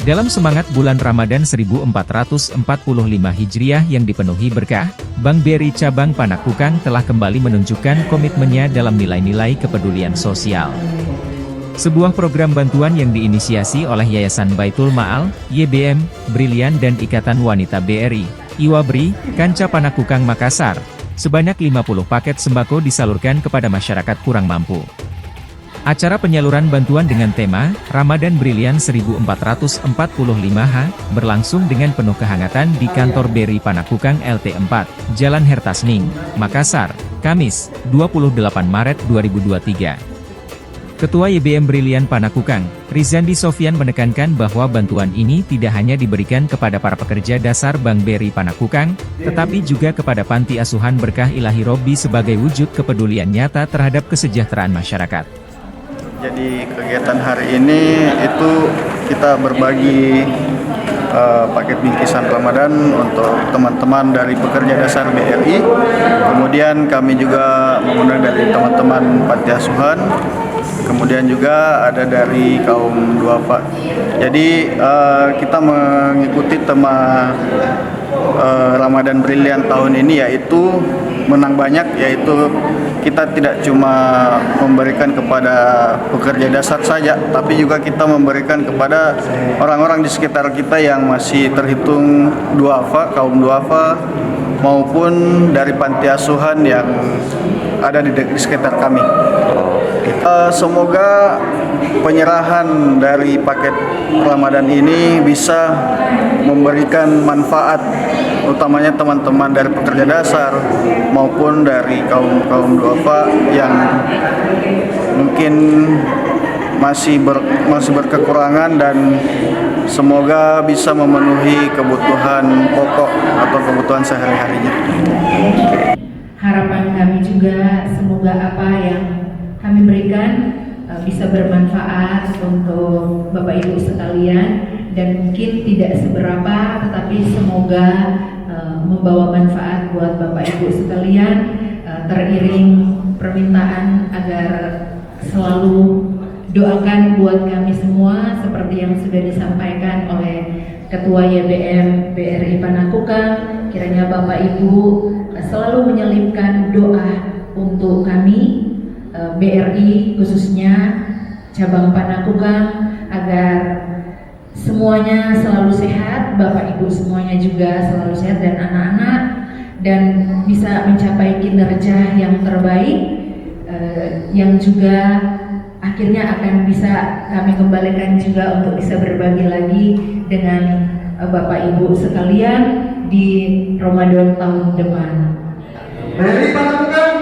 Dalam semangat bulan Ramadan 1445 Hijriah yang dipenuhi berkah, Bank BRI Cabang Panakukang telah kembali menunjukkan komitmennya dalam nilai-nilai kepedulian sosial. Sebuah program bantuan yang diinisiasi oleh Yayasan Baitul Ma'al, YBM, Brilian dan Ikatan Wanita BRI, Iwabri, Kanca Panakukang Makassar. Sebanyak 50 paket sembako disalurkan kepada masyarakat kurang mampu. Acara penyaluran bantuan dengan tema Ramadan Brilian 1445H berlangsung dengan penuh kehangatan di kantor BRI Panakukang LT4, Jalan Hertasning, Makassar, Kamis, 28 Maret 2023. Ketua YBM Brilian Panakukang, Rizandi Sofyan menekankan bahwa bantuan ini tidak hanya diberikan kepada para pekerja dasar Bank BRI Panakukang, tetapi juga kepada Panti Asuhan Berkah Ilahi Robbi sebagai wujud kepedulian nyata terhadap kesejahteraan masyarakat. Jadi kegiatan hari ini itu kita berbagi paket bingkisan Ramadan untuk teman-teman dari pekerja dasar BRI. Kemudian kami juga mengundang dari teman-teman panti asuhan. Kemudian juga ada dari kaum duafa. Jadi kita mengikuti tema Ramadan Brilian tahun ini yaitu menang banyak, yaitu kita tidak cuma memberikan kepada pekerja dasar saja, tapi juga kita memberikan kepada orang-orang di sekitar kita yang masih terhitung duafa, kaum duafa, maupun dari panti asuhan yang ada di sekitar kami. Semoga penyerahan dari paket Ramadan ini bisa memberikan manfaat, utamanya teman-teman dari pekerja dasar maupun dari kaum duafa yang mungkin masih berkekurangan, dan semoga bisa memenuhi kebutuhan pokok atau kebutuhan sehari-harinya. Harapan kami juga semoga apa yang kami berikan bisa bermanfaat untuk Bapak Ibu sekalian, dan mungkin tidak seberapa tetapi semoga membawa manfaat buat Bapak Ibu sekalian, teriring permintaan agar selalu doakan buat kami semua seperti yang sudah disampaikan oleh Ketua YBM BRI Panakukang. Kiranya Bapak Ibu selalu menyelipkan doa untuk kami BRI, khususnya cabang Panakukang, agar semuanya selalu sehat, Bapak Ibu semuanya juga selalu sehat, dan anak-anak, dan bisa mencapai kinerja yang terbaik, yang juga akhirnya akan bisa kami kembalikan juga untuk bisa berbagi lagi dengan Bapak Ibu sekalian di Ramadan tahun depan. BRI Panakukang.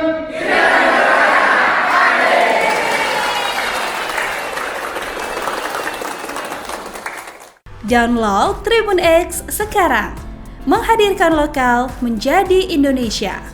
Download Tribun X sekarang, menghadirkan lokal menjadi Indonesia.